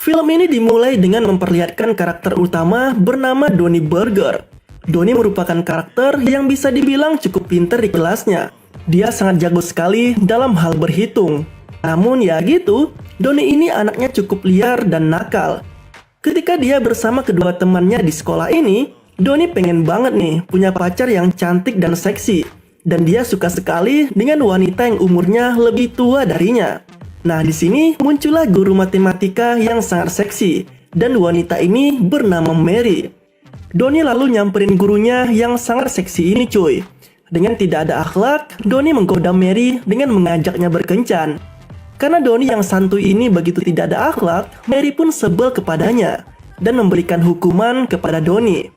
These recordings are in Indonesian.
Film ini dimulai dengan memperlihatkan karakter utama bernama Donnie Burger. Donnie merupakan karakter yang bisa dibilang cukup pintar di kelasnya. Dia sangat jago sekali dalam hal berhitung. Namun ya gitu, Donnie ini anaknya cukup liar dan nakal. Ketika dia bersama kedua temannya di sekolah ini, Donnie pengen banget nih punya pacar yang cantik dan seksi. Dan dia suka sekali dengan wanita yang umurnya lebih tua darinya. Nah, di sini muncullah guru matematika yang sangat seksi, dan wanita ini bernama Mary. Donnie lalu nyamperin gurunya yang sangat seksi ini cuy. Dengan tidak ada akhlak, Donnie menggoda Mary dengan mengajaknya berkencan. Karena Donnie yang santuy ini begitu tidak ada akhlak, Mary pun sebel kepadanya dan memberikan hukuman kepada Donnie.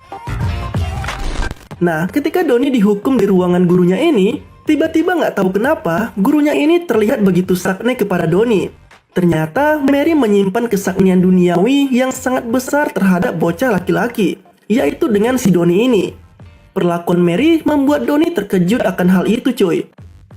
Nah, ketika Donnie dihukum di ruangan gurunya ini, tiba-tiba nggak tahu kenapa gurunya ini terlihat begitu sakne kepada Donnie. Ternyata Mary menyimpan kesaknian duniawi yang sangat besar terhadap bocah laki-laki, yaitu dengan si Donnie ini. Perlakuan Mary membuat Donnie terkejut akan hal itu cuy.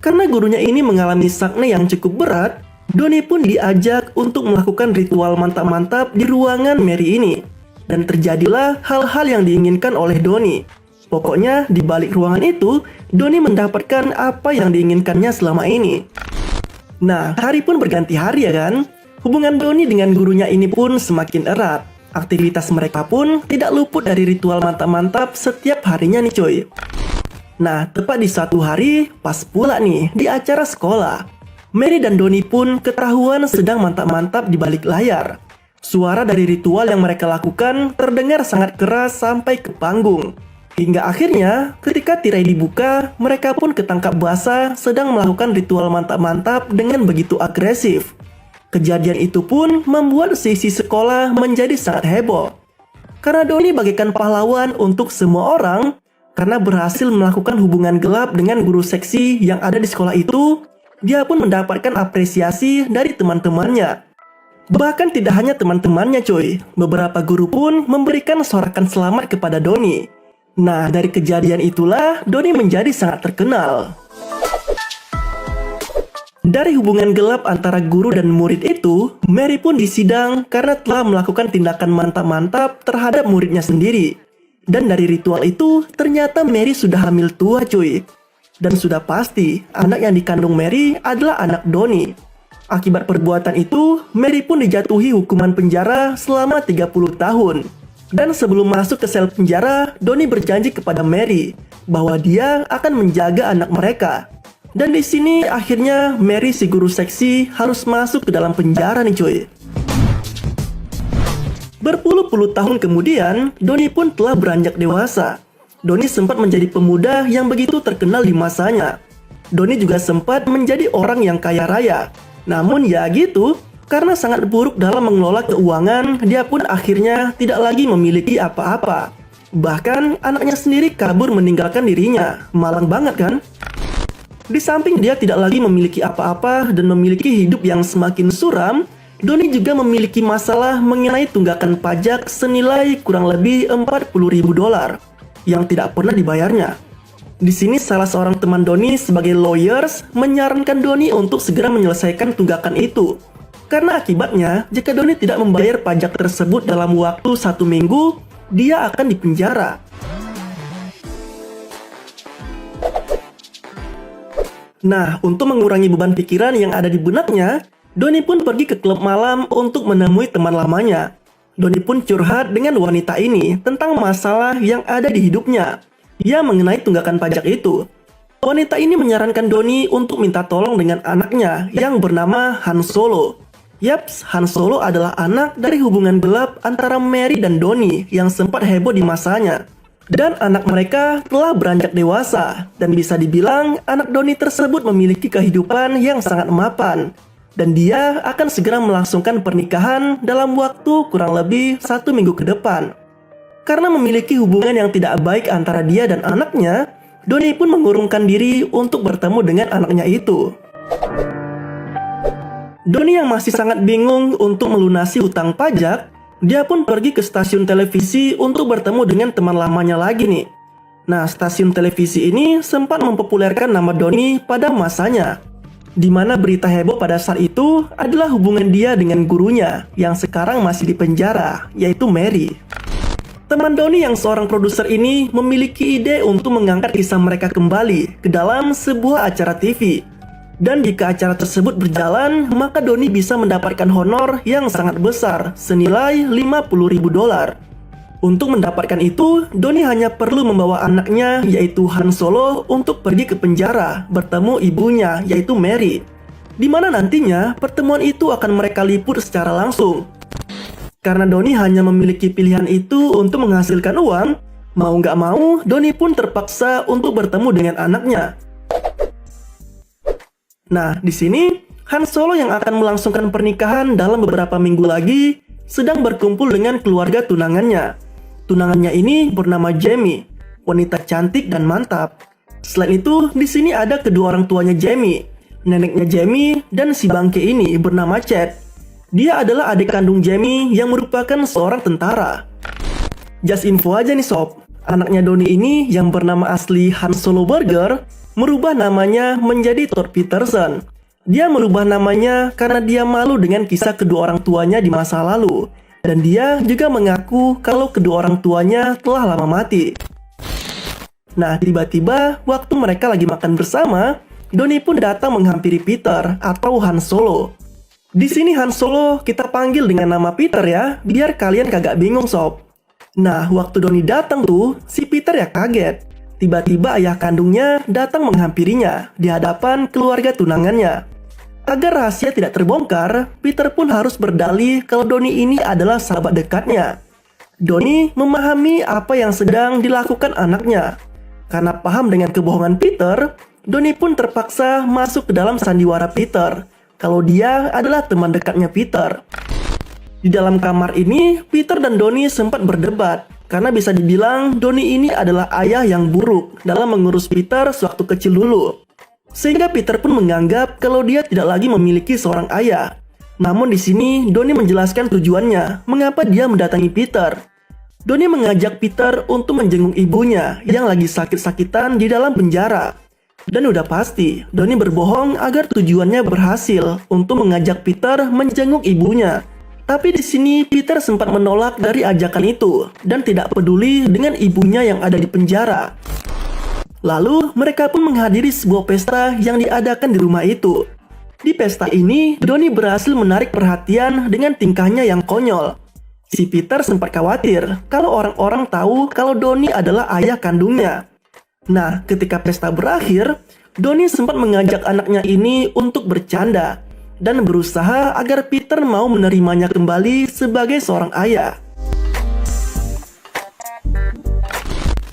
Karena gurunya ini mengalami sakne yang cukup berat, Donnie pun diajak untuk melakukan ritual mantap-mantap di ruangan Mary ini. Dan terjadilah hal-hal yang diinginkan oleh Donnie. Pokoknya di balik ruangan itu, Donnie mendapatkan apa yang diinginkannya selama ini. Nah, hari pun berganti hari ya kan? Hubungan Donnie dengan gurunya ini pun semakin erat. Aktivitas mereka pun tidak luput dari ritual mantap-mantap setiap harinya nih coy. Nah, tepat di suatu hari, pas pula nih di acara sekolah, Mary dan Donnie pun ketahuan sedang mantap-mantap di balik layar. Suara dari ritual yang mereka lakukan terdengar sangat keras sampai ke panggung. Hingga akhirnya, ketika tirai dibuka, mereka pun ketangkap basah sedang melakukan ritual mantap-mantap dengan begitu agresif. Kejadian itu pun membuat sisi sekolah menjadi sangat heboh. Karena Donnie bagaikan pahlawan untuk semua orang, karena berhasil melakukan hubungan gelap dengan guru seksi yang ada di sekolah itu, dia pun mendapatkan apresiasi dari teman-temannya. Bahkan tidak hanya teman-temannya coy, beberapa guru pun memberikan sorakan selamat kepada Donnie. Nah, dari kejadian itulah Donnie menjadi sangat terkenal. Dari hubungan gelap antara guru dan murid itu, Mary pun disidang karena telah melakukan tindakan mantap-mantap terhadap muridnya sendiri. Dan dari ritual itu, ternyata Mary sudah hamil tua cuy. Dan sudah pasti, anak yang dikandung Mary adalah anak Donnie. Akibat perbuatan itu, Mary pun dijatuhi hukuman penjara selama 30 tahun. Dan sebelum masuk ke sel penjara, Donnie berjanji kepada Mary bahwa dia akan menjaga anak mereka. Dan di sini akhirnya Mary si guru seksi harus masuk ke dalam penjara nih cuy. Berpuluh-puluh tahun kemudian, Donnie pun telah beranjak dewasa. Donnie sempat menjadi pemuda yang begitu terkenal di masanya. Donnie juga sempat menjadi orang yang kaya raya. Namun ya gitu, karena sangat buruk dalam mengelola keuangan, dia pun akhirnya tidak lagi memiliki apa-apa. Bahkan anaknya sendiri kabur meninggalkan dirinya. Malang banget kan? Di samping dia tidak lagi memiliki apa-apa dan memiliki hidup yang semakin suram, Donnie juga memiliki masalah mengenai tunggakan pajak senilai kurang lebih $40.000 yang tidak pernah dibayarnya. Di sini salah seorang teman Donnie sebagai lawyers menyarankan Donnie untuk segera menyelesaikan tunggakan itu. Karena akibatnya, jika Donnie tidak membayar pajak tersebut dalam waktu 1 minggu, dia akan dipenjara. Nah, untuk mengurangi beban pikiran yang ada di benaknya, Donnie pun pergi ke klub malam untuk menemui teman lamanya. Donnie pun curhat dengan wanita ini tentang masalah yang ada di hidupnya, ya mengenai tunggakan pajak itu. Wanita ini menyarankan Donnie untuk minta tolong dengan anaknya yang bernama Han Solo. Yaps, Han Solo adalah anak dari hubungan gelap antara Mary dan Donnie yang sempat heboh di masanya. Dan anak mereka telah beranjak dewasa, dan bisa dibilang anak Donnie tersebut memiliki kehidupan yang sangat mapan. Dan dia akan segera melangsungkan pernikahan dalam waktu kurang lebih 1 minggu ke depan. Karena memiliki hubungan yang tidak baik antara dia dan anaknya, Donnie pun mengurungkan diri untuk bertemu dengan anaknya itu. Donnie yang masih sangat bingung untuk melunasi hutang pajak, dia pun pergi ke stasiun televisi untuk bertemu dengan teman lamanya lagi nih. Nah, stasiun televisi ini sempat mempopulerkan nama Donnie pada masanya. Di mana berita heboh pada saat itu adalah hubungan dia dengan gurunya yang sekarang masih di penjara, yaitu Mary. Teman Donnie yang seorang produser ini memiliki ide untuk mengangkat kisah mereka kembali ke dalam sebuah acara TV. Dan jika acara tersebut berjalan, maka Donnie bisa mendapatkan honor yang sangat besar senilai $50.000. Untuk mendapatkan itu, Donnie hanya perlu membawa anaknya yaitu Han Solo untuk pergi ke penjara bertemu ibunya yaitu Mary, di mana nantinya pertemuan itu akan mereka liput secara langsung. Karena Donnie hanya memiliki pilihan itu untuk menghasilkan uang, mau nggak mau Donnie pun terpaksa untuk bertemu dengan anaknya. Nah, di sini Han Solo yang akan melangsungkan pernikahan dalam beberapa minggu lagi sedang berkumpul dengan keluarga tunangannya. Tunangannya ini bernama Jamie, wanita cantik dan mantap. Selain itu, di sini ada kedua orang tuanya Jamie, neneknya Jamie, dan si bangke ini bernama Chad. Dia adalah adik kandung Jamie yang merupakan seorang tentara. Just info aja nih sob, anaknya Donnie ini yang bernama asli Han Solo Burger merubah namanya menjadi Todd Peterson. Dia merubah namanya karena dia malu dengan kisah kedua orang tuanya di masa lalu. Dan dia juga mengaku kalau kedua orang tuanya telah lama mati. Nah, tiba-tiba waktu mereka lagi makan bersama, Donnie pun datang menghampiri Peter atau Han Solo. Di sini Han Solo kita panggil dengan nama Peter ya, biar kalian kagak bingung sob. Nah, waktu Donnie datang tuh, si Peter ya kaget. Tiba-tiba ayah kandungnya datang menghampirinya di hadapan keluarga tunangannya. Agar rahasia tidak terbongkar, Peter pun harus berdalih kalau Donnie ini adalah sahabat dekatnya. Donnie memahami apa yang sedang dilakukan anaknya. Karena paham dengan kebohongan Peter, Donnie pun terpaksa masuk ke dalam sandiwara Peter kalau dia adalah teman dekatnya Peter. Di dalam kamar ini, Peter dan Donnie sempat berdebat karena bisa dibilang Donnie ini adalah ayah yang buruk dalam mengurus Peter sewaktu kecil dulu. Sehingga Peter pun menganggap kalau dia tidak lagi memiliki seorang ayah. Namun di sini Donnie menjelaskan tujuannya mengapa dia mendatangi Peter. Donnie mengajak Peter untuk menjenguk ibunya yang lagi sakit-sakitan di dalam penjara. Dan udah pasti Donnie berbohong agar tujuannya berhasil untuk mengajak Peter menjenguk ibunya. Tapi di sini Peter sempat menolak dari ajakan itu dan tidak peduli dengan ibunya yang ada di penjara. Lalu, mereka pun menghadiri sebuah pesta yang diadakan di rumah itu. Di pesta ini, Donnie berhasil menarik perhatian dengan tingkahnya yang konyol. Si Peter sempat khawatir kalau orang-orang tahu kalau Donnie adalah ayah kandungnya. Nah, ketika pesta berakhir, Donnie sempat mengajak anaknya ini untuk bercanda dan berusaha agar Peter mau menerimanya kembali sebagai seorang ayah.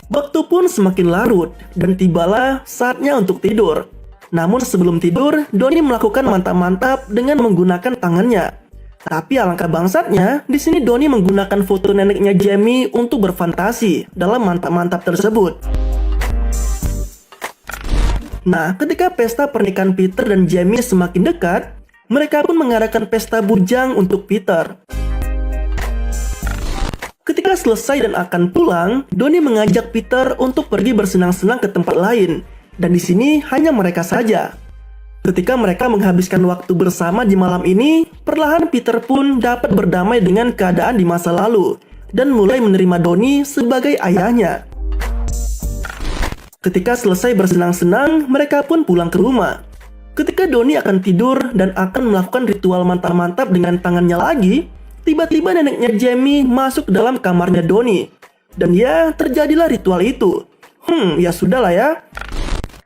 Waktu pun semakin larut dan tibalah saatnya untuk tidur. Namun sebelum tidur, Donnie melakukan mantap-mantap dengan menggunakan tangannya. Tapi alangkah bangsatnya, di sini Donnie menggunakan foto neneknya Jamie untuk berfantasi dalam mantap-mantap tersebut. Nah, ketika pesta pernikahan Peter dan Jamie semakin dekat, mereka pun mengadakan pesta bujang untuk Peter. Ketika selesai dan akan pulang, Donnie mengajak Peter untuk pergi bersenang-senang ke tempat lain. Dan di sini hanya mereka saja. Ketika mereka menghabiskan waktu bersama di malam ini, perlahan Peter pun dapat berdamai dengan keadaan di masa lalu dan mulai menerima Donnie sebagai ayahnya. Ketika selesai bersenang-senang, mereka pun pulang ke rumah. Ketika Donnie akan tidur dan akan melakukan ritual mantap-mantap dengan tangannya lagi, tiba-tiba neneknya Jamie masuk ke dalam kamarnya Donnie. Dan ya, terjadilah ritual itu. Ya sudahlah ya.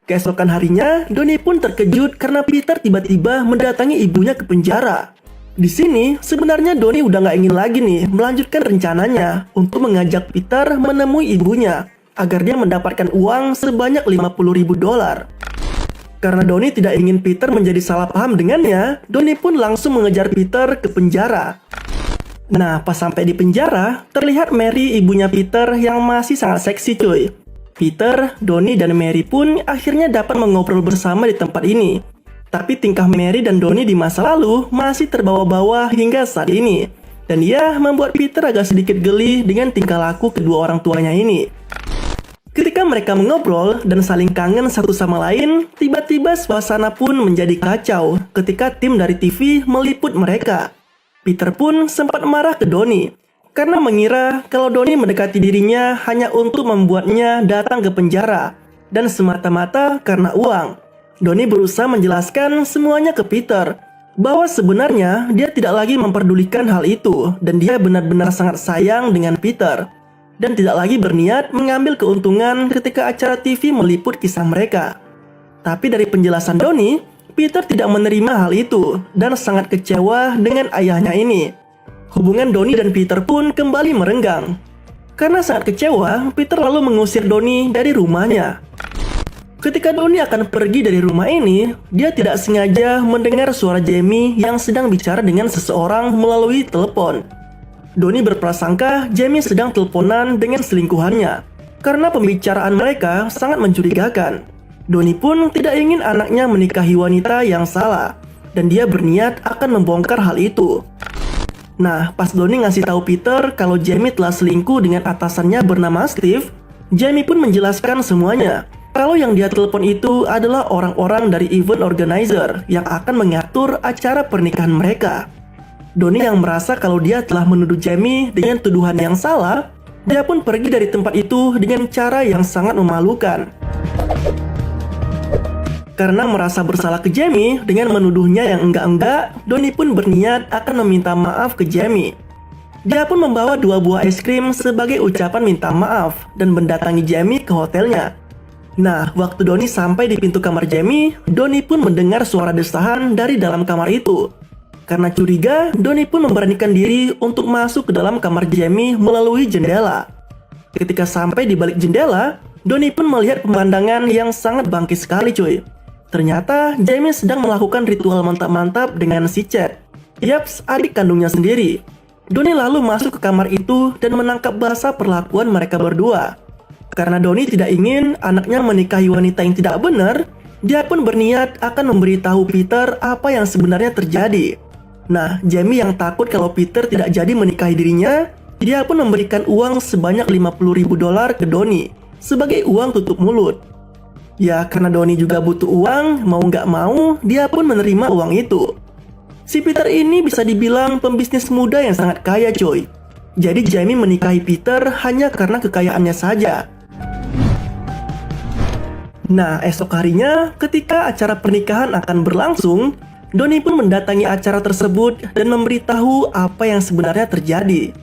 Keesokan harinya, Donnie pun terkejut karena Peter tiba-tiba mendatangi ibunya ke penjara. Di sini, sebenarnya Donnie udah nggak ingin lagi nih melanjutkan rencananya untuk mengajak Peter menemui ibunya agar dia mendapatkan uang sebanyak $50.000. Karena Donnie tidak ingin Peter menjadi salah paham dengannya, Donnie pun langsung mengejar Peter ke penjara. Nah, pas sampai di penjara, terlihat Mary, ibunya Peter, yang masih sangat seksi cuy. Peter, Donnie, dan Mary pun akhirnya dapat mengobrol bersama di tempat ini. Tapi tingkah Mary dan Donnie di masa lalu masih terbawa-bawa hingga saat ini. Dan ia membuat Peter agak sedikit geli dengan tingkah laku kedua orang tuanya ini. Ketika mereka mengobrol dan saling kangen satu sama lain, tiba-tiba suasana pun menjadi kacau ketika tim dari TV meliput mereka. Peter pun sempat marah ke Donnie karena mengira kalau Donnie mendekati dirinya hanya untuk membuatnya datang ke penjara dan semata-mata karena uang. Donnie berusaha menjelaskan semuanya ke Peter bahwa sebenarnya dia tidak lagi memperdulikan hal itu dan dia benar-benar sangat sayang dengan Peter dan tidak lagi berniat mengambil keuntungan ketika acara TV meliput kisah mereka. Tapi dari penjelasan Donnie, Peter tidak menerima hal itu dan sangat kecewa dengan ayahnya ini. Hubungan Donnie dan Peter pun kembali merenggang. Karena sangat kecewa, Peter lalu mengusir Donnie dari rumahnya. Ketika Donnie akan pergi dari rumah ini, dia tidak sengaja mendengar suara Jamie yang sedang bicara dengan seseorang melalui telepon. Donnie berprasangka Jamie sedang teleponan dengan selingkuhannya karena pembicaraan mereka sangat mencurigakan. Donnie pun tidak ingin anaknya menikahi wanita yang salah dan dia berniat akan membongkar hal itu. Nah, pas Donnie ngasih tahu Peter kalau Jamie telah selingkuh dengan atasannya bernama Steve, Jamie pun menjelaskan semuanya. Kalau yang dia telepon itu adalah orang-orang dari event organizer yang akan mengatur acara pernikahan mereka. Donnie yang merasa kalau dia telah menuduh Jamie dengan tuduhan yang salah, dia pun pergi dari tempat itu dengan cara yang sangat memalukan. Karena merasa bersalah ke Jamie dengan menuduhnya yang enggak-enggak, Donnie pun berniat akan meminta maaf ke Jamie. Dia pun membawa 2 buah es krim sebagai ucapan minta maaf dan mendatangi Jamie ke hotelnya. Nah, waktu Donnie sampai di pintu kamar Jamie, Donnie pun mendengar suara desahan dari dalam kamar itu. Karena curiga, Donnie pun memberanikan diri untuk masuk ke dalam kamar Jamie melalui jendela. Ketika sampai di balik jendela, Donnie pun melihat pemandangan yang sangat bangkit sekali cuy. Ternyata Jamie sedang melakukan ritual mantap-mantap dengan si Chad. Yaps, adik kandungnya sendiri. Donnie lalu masuk ke kamar itu dan menangkap basah perlakuan mereka berdua. Karena Donnie tidak ingin anaknya menikahi wanita yang tidak benar, dia pun berniat akan memberitahu Peter apa yang sebenarnya terjadi. Nah, Jamie yang takut kalau Peter tidak jadi menikahi dirinya, dia pun memberikan uang sebanyak $50.000 ke Donnie sebagai uang tutup mulut. Ya, karena Donnie juga butuh uang, mau nggak mau, dia pun menerima uang itu. Si Peter ini bisa dibilang pembisnis muda yang sangat kaya coy. Jadi Jamie menikahi Peter hanya karena kekayaannya saja. Nah, esok harinya ketika acara pernikahan akan berlangsung, Donnie pun mendatangi acara tersebut dan memberitahu apa yang sebenarnya terjadi.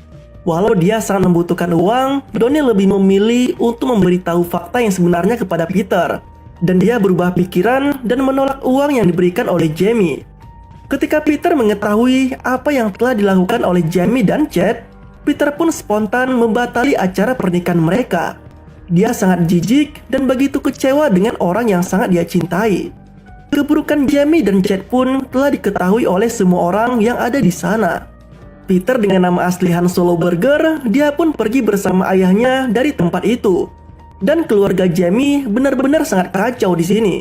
Walau dia sangat membutuhkan uang, Donnie lebih memilih untuk memberitahu fakta yang sebenarnya kepada Peter. Dan dia berubah pikiran dan menolak uang yang diberikan oleh Jamie. Ketika Peter mengetahui apa yang telah dilakukan oleh Jamie dan Chad, Peter pun spontan membatali acara pernikahan mereka. Dia sangat jijik dan begitu kecewa dengan orang yang sangat dia cintai. Keburukan Jamie dan Chad pun telah diketahui oleh semua orang yang ada di sana. Peter dengan nama asli Han Solo Burger, dia pun pergi bersama ayahnya dari tempat itu. Dan keluarga Jamie benar-benar sangat kacau di sini.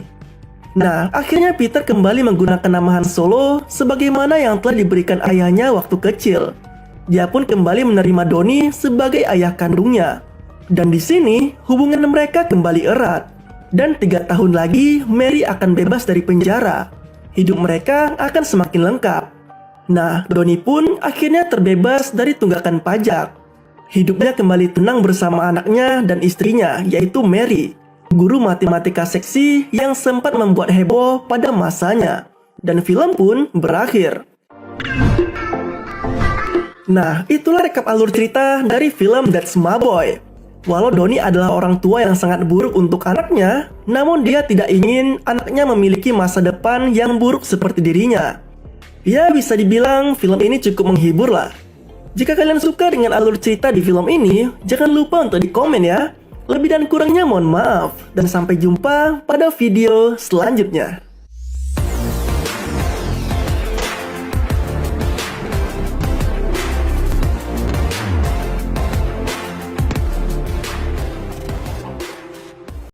Nah, akhirnya Peter kembali menggunakan nama Han Solo sebagaimana yang telah diberikan ayahnya waktu kecil. Dia pun kembali menerima Donnie sebagai ayah kandungnya. Dan di sini hubungan mereka kembali erat. Dan 3 tahun lagi Mary akan bebas dari penjara. Hidup mereka akan semakin lengkap. Nah, Donnie pun akhirnya terbebas dari tunggakan pajak. Hidupnya kembali tenang bersama anaknya dan istrinya, yaitu Mary, guru matematika seksi yang sempat membuat heboh pada masanya. Dan film pun berakhir. Nah, itulah rekap alur cerita dari film That's My Boy. Walau Donnie adalah orang tua yang sangat buruk untuk anaknya, namun dia tidak ingin anaknya memiliki masa depan yang buruk seperti dirinya. Ya, bisa dibilang film ini cukup menghibur lah. Jika kalian suka dengan alur cerita di film ini, jangan lupa untuk di komen ya. Lebih dan kurangnya mohon maaf, dan sampai jumpa pada video selanjutnya.